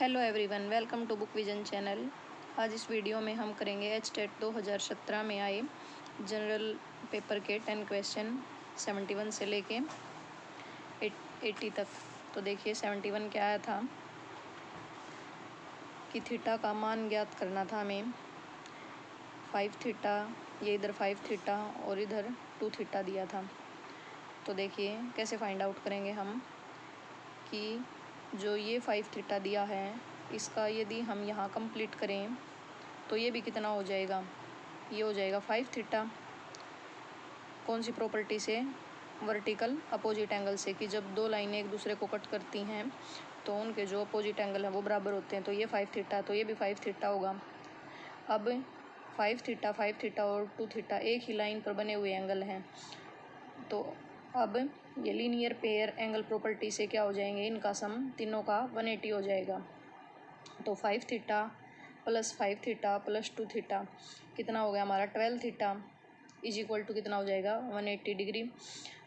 Hello everyone, welcome to Book Vision channel. आज इस video में हम करेंगे एचटेट 2017 में आए जनरल पेपर के 10 क्वेश्चन 71 से लेके 80 तक। तो देखिए 71 क्या आया था कि थीटा का मान ज्ञात करना था हमें। 5 थीटा, ये इधर 5 थीटा और इधर 2 थीटा दिया था। तो देखिए कैसे फाइंड आउट करेंगे हम कि जो ये 5 थीटा दिया है इसका यदि हम यहाँ कंप्लीट करें तो ये भी कितना हो जाएगा, ये हो जाएगा 5 थीटा। कौन सी प्रॉपर्टी से? वर्टिकल अपोजिट एंगल से, कि जब दो लाइनें एक दूसरे को कट करती हैं तो उनके जो अपोजिट एंगल है वो बराबर होते हैं। तो ये 5 थीटा, तो ये भी 5 थीटा होगा। अब 5 थीटा और 2 थीटा एक ही लाइन पर बने हुए एंगल हैं, तो अब ये लीनियर पेयर एंगल प्रॉपर्टी से क्या हो जाएंगे, इनका सम तीनों का 180 हो जाएगा। तो 5 theta plus 5 theta plus 2 theta कितना हो गया हमारा 12 थीटा इज इक्वल टू कितना हो जाएगा 180 डिग्री।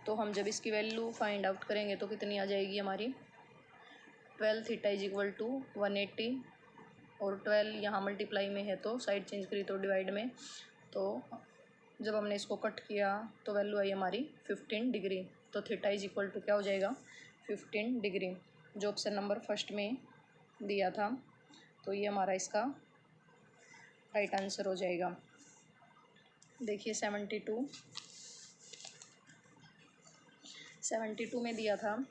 तो हम जब इसकी वैल्यू फाइंड आउट करेंगे तो कितनी आ जाएगी हमारी 12 थीटा इज इक्वल टू 180, और 12 यहाँ मल्टीप्लाई में है तो साइड चेंज करी तो डिवाइड में, तो जब हमने इसको कट किया तो वैल्यू आई हमारी 15 डिग्री। तो थीटा इज इक्वल टू क्या हो जाएगा 15 डिग्री, जो ऑप्शन नंबर फर्स्ट में दिया था। तो ये हमारा इसका राइट आंसर हो जाएगा। देखिए 72 में दिया था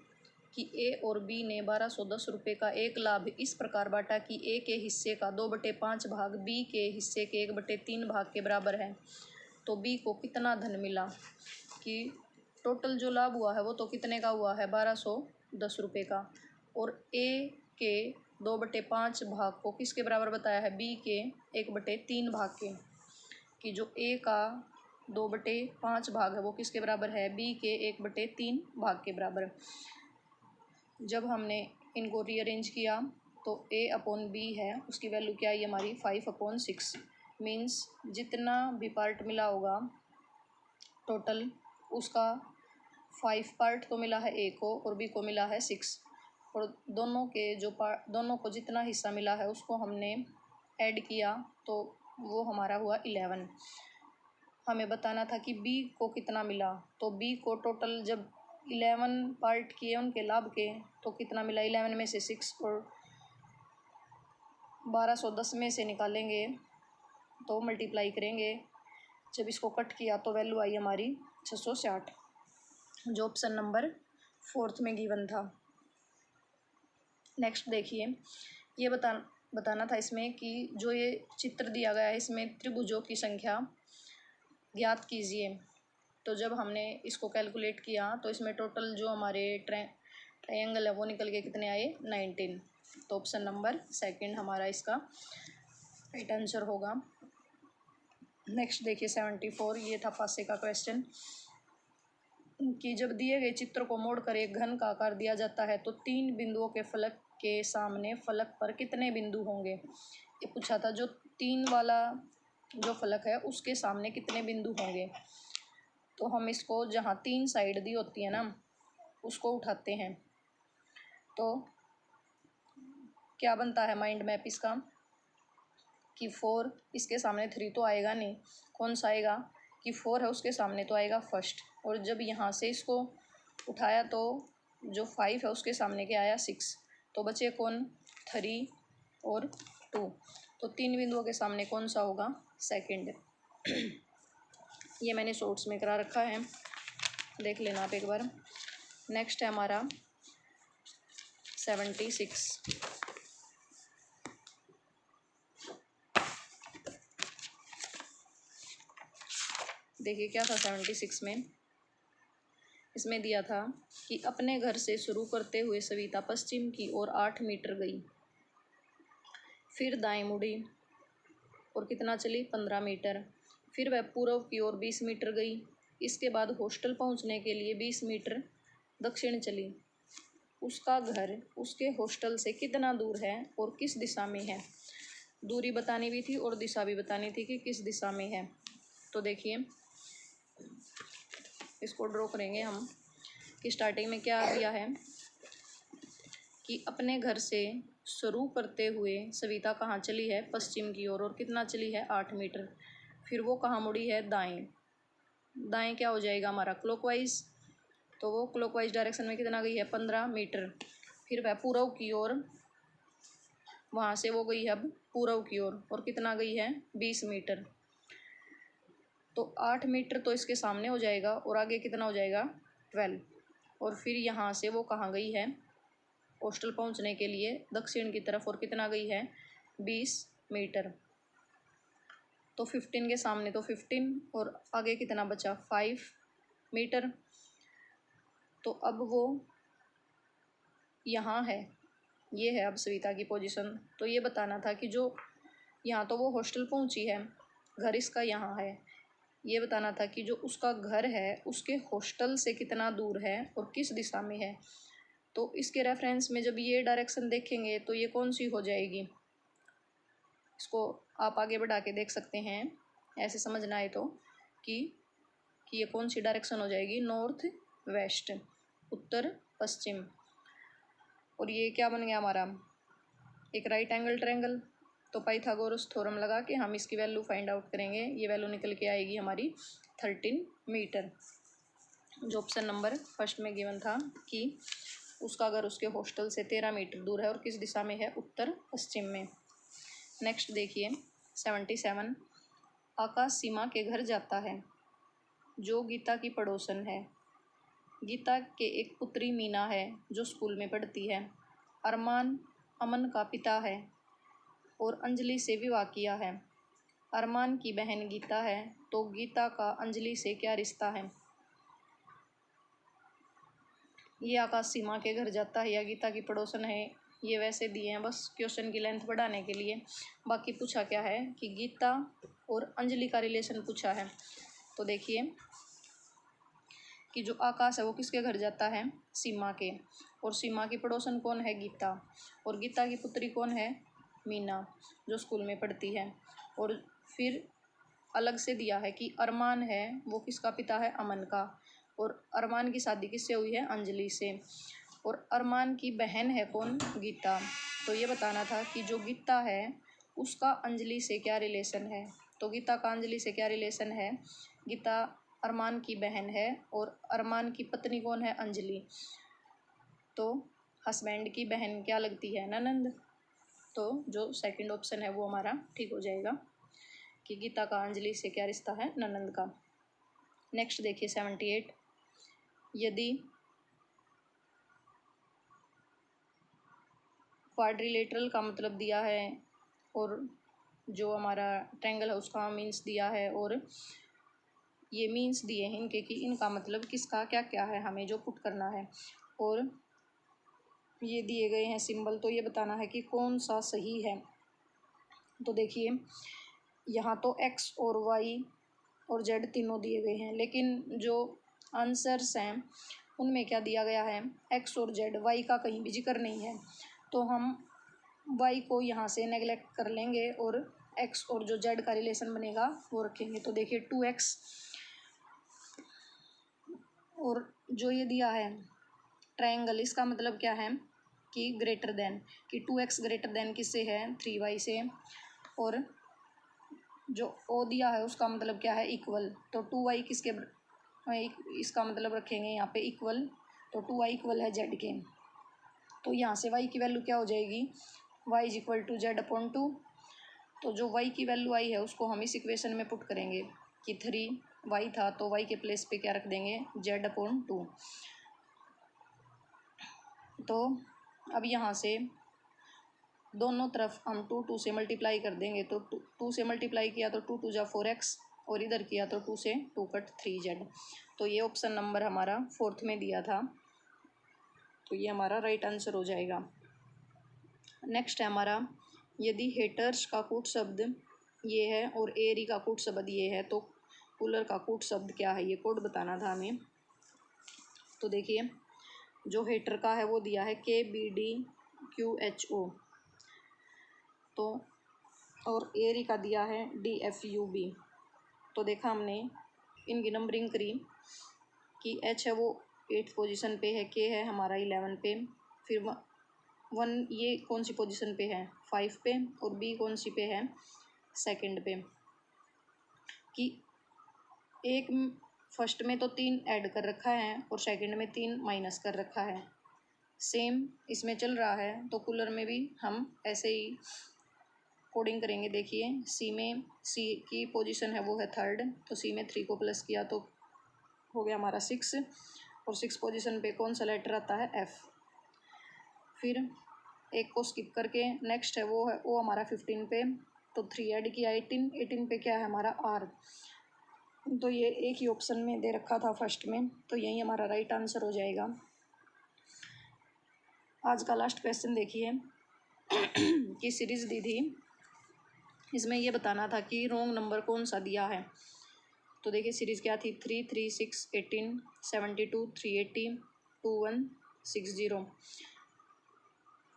कि ए और बी ने 1210 रुपये का एक लाभ इस प्रकार बांटा कि ए के हिस्से का 2/5 भाग बी के हिस्से के 1/3 भाग के बराबर है। तो बी को कितना धन मिला, कि टोटल जो लाभ हुआ है वो तो कितने का हुआ है 1210 रुपये का, और ए के 2/5 भाग को किसके बराबर बताया है, बी के 1/3 भाग के, कि जो ए का 2/5 भाग है वो किसके बराबर है, बी के 1/3 भाग के बराबर। जब हमने इनको रीअरेंज किया तो ए अपॉन बी है उसकी वैल्यू क्या आई हमारी 5/6, मीन्स जितना भी पार्ट मिला होगा टोटल उसका 5 पार्ट तो मिला है ए को और बी को मिला है 6, और दोनों के जो दोनों को जितना हिस्सा मिला है उसको हमने ऐड किया तो वो हमारा हुआ 11। हमें बताना था कि बी को कितना मिला, तो बी को टोटल जब 11 पार्ट किए उनके लाभ के तो कितना मिला, 11 में से 6 और 1210 में से निकालेंगे तो मल्टीप्लाई करेंगे। जब इसको कट किया तो वैल्यू आई हमारी 660, जो ऑप्शन नंबर 4 में गिवन था। नेक्स्ट देखिए, ये बताना था इसमें कि जो ये चित्र दिया गया है इसमें त्रिभुजों की संख्या ज्ञात कीजिए। तो जब हमने इसको कैलकुलेट किया तो इसमें टोटल जो हमारे ट्रायंगल है वो निकल के कितने आए 19। तो ऑप्शन नंबर 2 हमारा इसका राइट आंसर होगा। नेक्स्ट देखिए 74, ये था पासे का क्वेश्चन, कि जब दिए गए चित्र को मोड़कर एक घन का आकार दिया जाता है तो 3 बिंदुओं के फलक के सामने फलक पर कितने बिंदु होंगे। ये पूछा था जो 3 वाला जो फलक है उसके सामने कितने बिंदु होंगे। तो हम इसको जहाँ 3 साइड दी होती है ना उसको उठाते हैं तो क्या बनता है माइंड मैप इसका, कि 4 इसके सामने 3 तो आएगा नहीं, कौन सा आएगा, कि 4 है उसके सामने तो आएगा फर्स्ट, और जब यहाँ से इसको उठाया तो जो 5 है उसके सामने क्या आया 6, तो बचे कौन 3 और 2। तो 3 बिंदुओं के सामने कौन सा होगा, सेकंड। ये मैंने शॉर्ट्स में करा रखा है, देख लेना आप एक बार। नेक्स्ट है हमारा 76। देखिए क्या था 76 में, इसमें दिया था कि अपने घर से शुरू करते हुए सविता पश्चिम की ओर 8 मीटर गई, फिर दाएं मुड़ी और कितना चली 15 मीटर, फिर वह पूर्व की ओर 20 मीटर गई, इसके बाद हॉस्टल पहुंचने के लिए 20 मीटर दक्षिण चली। उसका घर उसके हॉस्टल से कितना दूर है और किस दिशा में है। दूरी बतानी भी थी और दिशा भी बतानी थी कि किस दिशा में है। तो देखिए इसको ड्रॉ करेंगे हम, कि स्टार्टिंग में क्या दिया है कि अपने घर से शुरू करते हुए सविता कहाँ चली है? पश्चिम की ओर। और कितना चली है? 8 मीटर। फिर वो कहाँ मुड़ी है? दाएं। दाएं क्या हो जाएगा हमारा? क्लॉकवाइज। तो वो क्लॉकवाइज डायरेक्शन में कितना गई है? 15 मीटर। फिर वह पूर्व की ओर, वहाँ से वो गई है अब पूर्व की ओर। और कितना गई है? 20 मीटर। तो 8 मीटर तो इसके सामने हो जाएगा और आगे कितना हो जाएगा? 12। और फिर यहाँ से वो कहाँ गई है? हॉस्टल पहुँचने के लिए दक्षिण की तरफ। और कितना गई है? 20 मीटर। तो 15 के सामने तो 15 और आगे कितना बचा? 5 मीटर। तो अब वो यहाँ है, ये है अब सविता की पोजीशन। तो ये बताना था कि जो यहाँ तो वो हॉस्टल पहुँची है, घर इसका यहाँ है। ये बताना था कि जो उसका घर है उसके हॉस्टल से कितना दूर है और किस दिशा में है। तो इसके रेफरेंस में जब ये डायरेक्शन देखेंगे तो ये कौन सी हो जाएगी? इसको आप आगे बढ़ा के देख सकते हैं, ऐसे समझना है तो कि ये कौन सी डायरेक्शन हो जाएगी? नॉर्थ वेस्ट, उत्तर पश्चिम। और ये क्या बन गया हमारा? एक राइट एंगल ट्रायंगल। तो पाइथागोरस थ्योरम लगा के हम इसकी वैल्यू फाइंड आउट करेंगे। ये वैल्यू निकल के आएगी हमारी 13 मीटर, जो ऑप्शन नंबर फर्स्ट में गिवन था कि उसका घर उसके हॉस्टल से 13 मीटर दूर है और किस दिशा में है? उत्तर पश्चिम में। नेक्स्ट देखिए 77। आकाश सीमा के घर जाता है, जो गीता की पड़ोसन है। गीता के एक पुत्री मीना है जो स्कूल में पढ़ती है। अरमान अमन का पिता है और अंजलि से विवाह किया है। अरमान की बहन गीता है, तो गीता का अंजलि से क्या रिश्ता है? ये आकाश सीमा के घर जाता है या गीता की पड़ोसन है, ये वैसे दिए हैं बस क्वेश्चन की लेंथ बढ़ाने के लिए। बाकी पूछा क्या है कि गीता और अंजलि का रिलेशन पूछा है। तो देखिए कि जो आकाश है वो किसके घर जाता है? सीमा के। और सीमा की पड़ोसन कौन है? गीता। और गीता की पुत्री कौन है? मीना, जो स्कूल में पढ़ती है। और फिर अलग से दिया है कि अरमान है वो किसका पिता है? अमन का। और अरमान की शादी किससे हुई है? अंजलि से। और अरमान की बहन है कौन? गीता। तो ये बताना था कि जो गीता है उसका अंजलि से क्या रिलेशन है। तो गीता का अंजलि से क्या रिलेशन है? गीता अरमान की बहन है और अरमान की पत्नी कौन है? अंजलि। तो हस्बैंड की बहन क्या लगती है? ननंद। तो जो सेकंड ऑप्शन है वो हमारा ठीक हो जाएगा कि गीता का अंजलि से क्या रिश्ता है? ननंद का। नेक्स्ट देखिए 78। यदि क्वाड्रिलेटरल का मतलब दिया है और जो हमारा ट्रायंगल है उसका मीन्स दिया है और ये मीन्स दिए हैं इनके कि इनका मतलब किसका क्या क्या है, हमें जो पुट करना है। और ये दिए गए हैं सिंबल, तो ये बताना है कि कौन सा सही है। तो देखिए यहाँ तो एक्स और वाई और जेड तीनों दिए गए हैं, लेकिन जो आंसर्स हैं उनमें क्या दिया गया है? एक्स और जेड। वाई का कहीं भी जिक्र नहीं है, तो हम वाई को यहाँ से नेगलेक्ट कर लेंगे और एक्स और जो जेड का रिलेशन बनेगा वो रखेंगे। तो देखिए 2x और जो ये दिया है ट्रायंगल, इसका मतलब क्या है कि ग्रेटर देन, कि 2x ग्रेटर देन किससे है? 3y से। और जो ओ दिया है उसका मतलब क्या है? इक्वल। तो 2y किसके इसका मतलब रखेंगे यहाँ पे इक्वल। तो 2y इक्वल है जेड के। तो यहाँ से y की वैल्यू क्या हो जाएगी? y is equal to z upon 2। तो जो y की वैल्यू आई है उसको हम इस इक्वेशन में पुट करेंगे कि 3y था तो y के प्लेस पे क्या रख देंगे? Z upon 2। तो अब यहाँ से दोनों तरफ हम 2 से मल्टीप्लाई कर देंगे। तो 2 से मल्टीप्लाई किया तो 2 × 4x और इधर किया तो 2 से 2 कट 3z। तो ये ऑप्शन नंबर हमारा 4th में दिया था, तो ये हमारा राइट आंसर हो जाएगा। नेक्स्ट है हमारा, यदि हेटर्स का कूट शब्द ये है और एरी का कूट शब्द ये है तो कूलर का कूट शब्द क्या है? ये कोड बताना था हमें। तो देखिए जो हेटर का है वो दिया है KBDQHO, तो और एरी का दिया है DFUB। तो देखा हमने इनकी नंबरिंग करी कि H है वो 8th पोजीशन पे है, K है हमारा 11 पे, फिर 1 ये कौन सी पोजीशन पे है, 5 पे, और बी कौन सी पे है, सेकंड पे, कि एक फर्स्ट में तो 3 ऐड कर रखा है और सेकंड में 3 माइनस कर रखा है। सेम इसमें चल रहा है तो कूलर में भी हम ऐसे ही कोडिंग करेंगे। देखिए सी की पोजीशन है वो है थर्ड, तो सी में 3 को प्लस किया तो हो गया हमारा 6, और 6 पोजीशन पे कौन सा लेटर आता है, एफ। फिर एक को स्किप करके नेक्स्ट है वो हमारा 15 पे, तो 3 ऐड किया 18 पे क्या है हमारा आर। तो ये एक ही ऑप्शन में दे रखा था फर्स्ट में, तो यही हमारा राइट आंसर हो जाएगा। आज का लास्ट क्वेश्चन देखिए कि सीरीज दी थी, इसमें ये बताना था कि रॉन्ग नंबर कौन सा दिया है। तो देखिए सीरीज क्या थी, 3 3 6 18 72 380 21 60।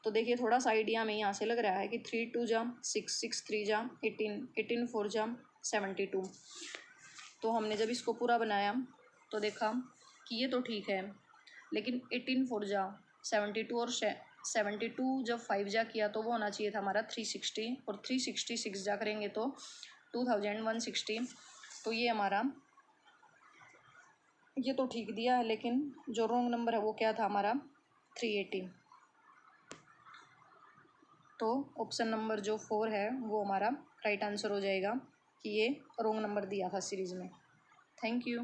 तो देखिए थोड़ा सा आइडिया में यहाँ से लग रहा है कि 3 2 जा 6 6 3 जा 18 18 4 जा 72। तो हमने जब इसको पूरा बनाया तो देखा कि ये तो ठीक है, लेकिन 18 4 जा 72 और 72 जब 5 जा किया तो वो होना चाहिए था हमारा 360, और 366 जा करेंगे तो 2160। तो ये हमारा ये तो ठीक दिया है, लेकिन जो रॉन्ग नंबर है वो क्या था हमारा 380। तो ऑप्शन नंबर जो 4 है वो हमारा राइट आंसर हो जाएगा कि ये रॉन्ग नंबर दिया था सीरीज में। Thank you.